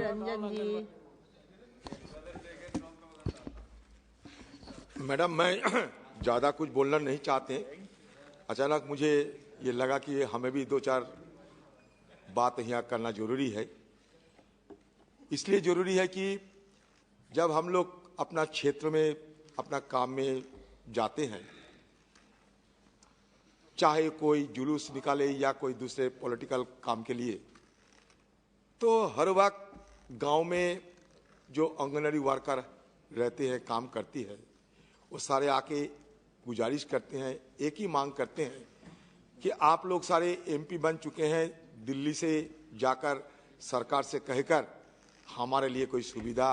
रंजन जी। Madam, मैं ज़्यादा कुछ बोलना नहीं चाहते। अचानक मुझे ये लगा कि हमें भी दो चार बात यहाँ करना जरूरी है। इसलिए जरूरी है कि जब हम लोग अपना क्षेत्र में अपना काम में जाते हैं, चाहे कोई जुलूस निकाले या कोई दूसरे पॉलिटिकल काम के लिए, तो हर वक्त गांव में जो आंगनवाड़ी वर्कर रहते हैं, काम करती है, वो सारे आके गुजारिश करते हैं, एक ही मांग करते हैं कि आप लोग सारे एमपी बन चुके हैं, दिल्ली से जाकर सरकार से कहकर हमारे लिए कोई सुविधा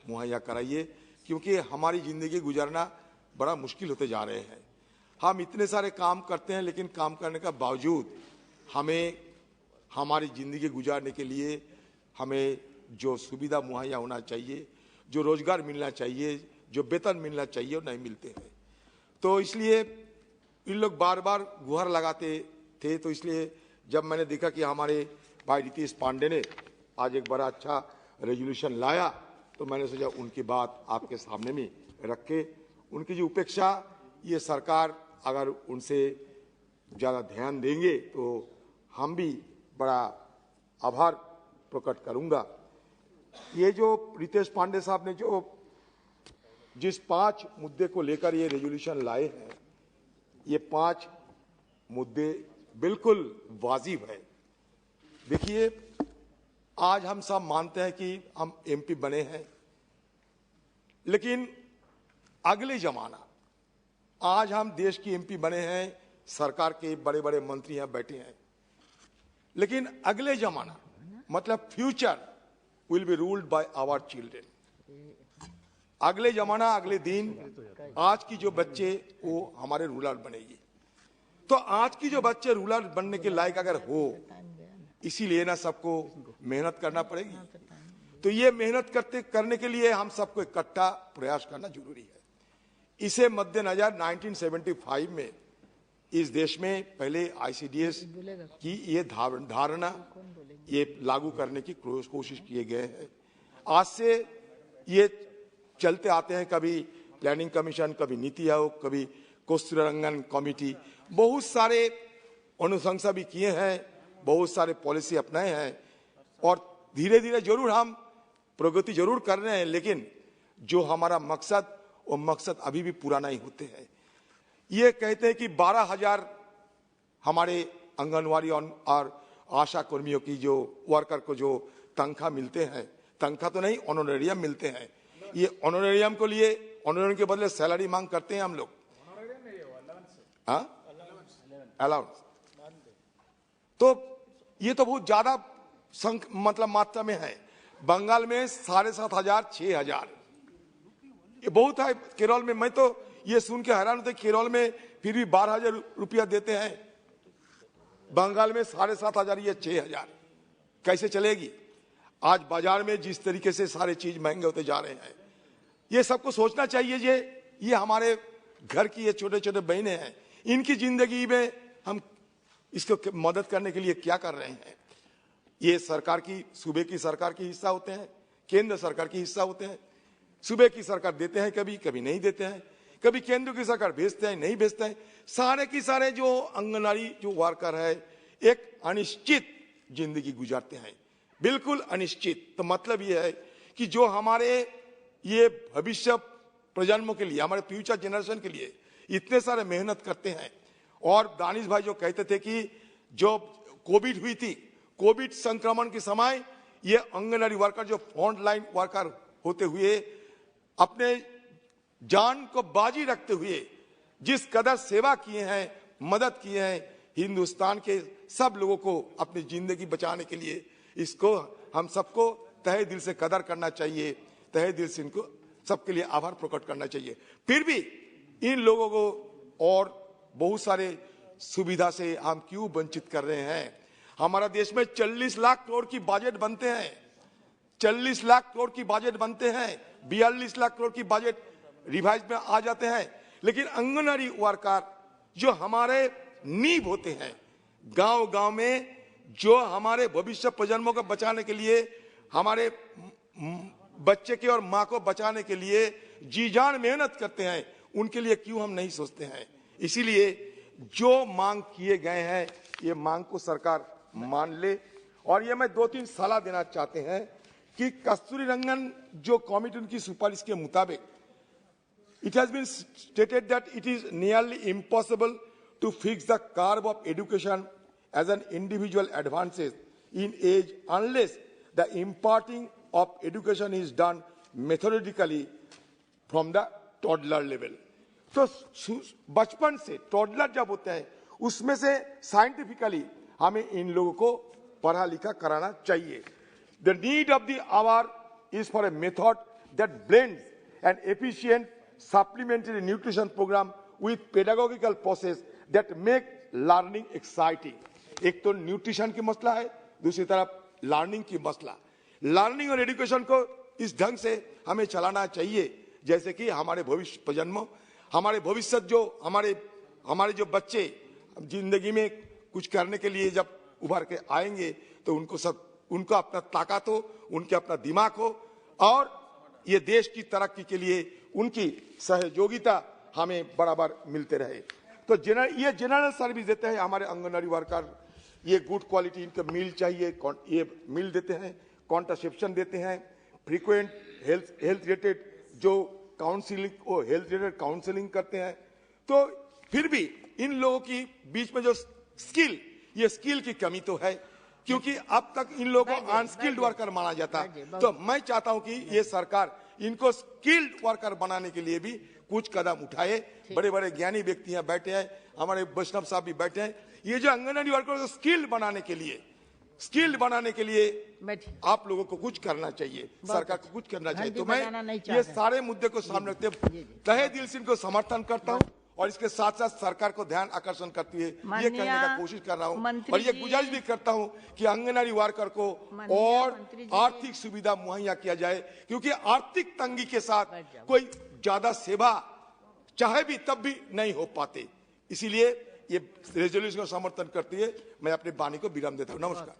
मुहैया कराइए, क्योंकि हमारी ज़िंदगी गुजारना बड़ा मुश्किल होते जा रहे हैं। हम इतने सारे काम करते हैं, लेकिन काम करने का बावजूद हमें हमारी ज़िंदगी गुजारने के लिए हमें जो सुविधा मुहैया होना चाहिए, जो रोजगार मिलना चाहिए, जो वेतन मिलना चाहिए, वो नहीं मिलते हैं। तो इसलिए इन लोग बार बार गुहार लगाते थे। तो इसलिए जब मैंने देखा कि हमारे भाई रितेश पांडे ने आज एक बड़ा अच्छा रेजोल्यूशन लाया, तो मैंने सोचा उनकी बात आपके सामने में रख के, उनकी जो उपेक्षा, ये सरकार अगर उनसे ज़्यादा ध्यान देंगे तो हम भी बड़ा आभार प्रकट करूंगा। ये जो रितेश पांडे साहब ने जिस 5 मुद्दे को लेकर ये रेजोल्यूशन लाए हैं, ये 5 मुद्दे बिल्कुल वाजिब है। देखिए, आज हम सब मानते हैं कि हम एमपी बने हैं, लेकिन अगले जमाना, आज हम देश की एमपी बने हैं, सरकार के बड़े बड़े मंत्री यहाँ बैठे हैं, लेकिन अगले जमाना मतलब future will be ruled by our children. अगले जमाना, अगले दिन, आज की जो बच्चे वो हमारे रूलर बनेगी। तो आज की जो बच्चे रूलर बनने के लायक अगर हो, इसीलिए ना सबको मेहनत करना पड़ेगी। तो ये मेहनत करने के लिए हम सबको इकट्ठा प्रयास करना जरूरी है। इसे मद्देनजर 1975 में इस देश में पहले आईसीडीएस की ये धारणा ये लागू करने की कोशिश किए गए हैं। आज से ये चलते आते हैं, कभी प्लानिंग कमीशन, कभी नीति आयोग, कभी कस्तूररंगन कमेटी, बहुत सारे अनुशंसा भी किए हैं, बहुत सारे पॉलिसी अपनाए हैं, और धीरे धीरे जरूर हम प्रगति जरूर कर रहे हैं, लेकिन जो हमारा मकसद, वो मकसद अभी भी पूरा नहीं होते हैं। ये कहते हैं कि 12,000 हमारे आंगनवाड़ी और आशा कर्मियों की जो वर्कर को जो तनख्वाह मिलते हैं, तनख्वाह तो नहीं, ऑनरेरियम मिलते हैं। ये ऑनरेरियम को लिए, ऑनरेरियम के बदले सैलरी मांग करते हैं हम लोग, अलाउंस। तो ये तो बहुत ज्यादा मतलब मात्रा में है। बंगाल में 7,500, 6,000, ये बहुत है। केरल में, मैं तो ये सुन के हैरान होता, केरल में फिर भी 12,000 रुपया देते हैं, बंगाल में 7,500 या 6,000, कैसे चलेगी? आज बाजार में जिस तरीके से सारे चीज महंगे होते जा रहे हैं, ये सबको सोचना चाहिए। ये हमारे घर की ये छोटे छोटे बहनें हैं, इनकी जिंदगी में हम इसको मदद करने के लिए क्या कर रहे हैं? ये सरकार की, सूबे की सरकार की हिस्सा होते हैं, केंद्र सरकार की हिस्सा होते हैं। सूबे की सरकार देते हैं, कभी कभी नहीं देते हैं, कभी केंद्र की सरकार भेजते हैं, नहीं भेजते हैं। सारे की सारे जो आंगनवाड़ी जो वर्कर है, एक अनिश्चित जिंदगी गुजारते हैं, बिल्कुल अनिश्चित। तो मतलब ये है कि जो हमारे ये भविष्य प्रजन्मों के लिए, हमारे फ्यूचर जनरेशन के लिए इतने सारे मेहनत करते हैं। और दानिश भाई जो कहते थे कि जो कोविड हुई थी, कोविड संक्रमण के समय ये आंगनवाड़ी वर्कर जो फ्रंट लाइन वर्कर होते हुए अपने जान को बाजी रखते हुए जिस कदर सेवा किए हैं, मदद किए हैं हिंदुस्तान के सब लोगों को अपनी जिंदगी बचाने के लिए, इसको हम सबको तहे दिल से कदर करना चाहिए, तहे दिल से इनको सबके लिए आभार प्रकट करना चाहिए। फिर भी इन लोगों को और बहुत सारे सुविधा से हम क्यों वंचित कर रहे हैं? हमारा देश में 40 लाख करोड़ की बजट बनते हैं, 40 लाख करोड़ की बजट बनते हैं, 42 लाख करोड़ की बजट रिवाइज में आ जाते हैं, लेकिन आंगनवाड़ी वर्कर जो हमारे नींव होते हैं, गांव गांव में जो हमारे भविष्य प्रजन्मों को बचाने के लिए हमारे बच्चे के और माँ को बचाने के लिए जी जान मेहनत करते हैं, उनके लिए क्यों हम नहीं सोचते हैं। इसीलिए जो मांग किए गए हैं ये मांग को सरकार मान ले। और ये मैं 2-3 सलाह देना चाहते हैं कि कस्तूरी रंगन जो कमेटी उनकी सिफारिश के मुताबिक, it has been stated that it is nearly impossible to fix the curve of education as an individual advances in age unless the imparting of education is done methodically from the toddler level। तो बचपन से toddler जब होते हैं उसमें से scientifically हमें इन लोगों को पढ़ा लिखा कराना चाहिए। The need of the hour is for a method that blends an efficient supplementary nutrition program with pedagogical process that make learning exciting। एक तो न्यूट्रिशन की मसला है, दूसरी तरफ लर्निंग की मसला। लर्निंग और एजुकेशन को इस ढंग से हमें चलाना चाहिए जैसे कि हमारे भविष्य प्रजन्म, हमारे भविष्य जो हमारे जो बच्चे जिंदगी में कुछ करने के लिए जब उभर के आएंगे तो उनको अपना ताकत हो, उनके अपना दिमाग हो और ये देश की तरक्की के लिए उनकी सहयोगिता हमें बराबर मिलते रहे। तो ये जनरल सर्विस देते हैं हमारे आंगनवाड़ी वर्कर, ये गुड क्वालिटी इनको मील चाहिए, ये मील देते हैं, कॉन्ट्रासेप्शन देते हैं, फ्रीक्वेंट हेल्थ रिलेटेड जो काउंसलिंग और हेल्थ रिलेटेड काउंसलिंग करते हैं। तो फिर भी इन लोगों की बीच में जो स्किल, ये स्किल की कमी तो है क्योंकि अब तक इन लोगों को अनस्किल्ड वर्कर माना जाता। तो मैं चाहता हूं कि ये सरकार इनको स्किल्ड वर्कर बनाने के लिए भी कुछ कदम उठाए। बड़े बड़े ज्ञानी व्यक्ति यहाँ बैठे हैं, हमारे वैष्णव साहब भी बैठे हैं। ये जो आंगनवाड़ी वर्कर को स्किल्ड बनाने के लिए आप लोगों को कुछ करना चाहिए, सरकार को कुछ करना चाहिए। तो मैं ये सारे मुद्दे को सामने रखते तहे दिल से इनको समर्थन करता हूँ और इसके साथ साथ सरकार को ध्यान आकर्षण करते हुए ये कहने का कोशिश कर रहा हूँ और ये गुजारिश भी करता हूँ कि आंगनवाड़ी वर्कर को और आर्थिक सुविधा मुहैया किया जाए क्योंकि आर्थिक तंगी के साथ कोई ज्यादा सेवा चाहे भी तब भी नहीं हो पाते। इसीलिए ये रेजोल्यूशन को समर्थन करते हुए मैं अपनी वाणी को विराम देता हूँ। नमस्कार।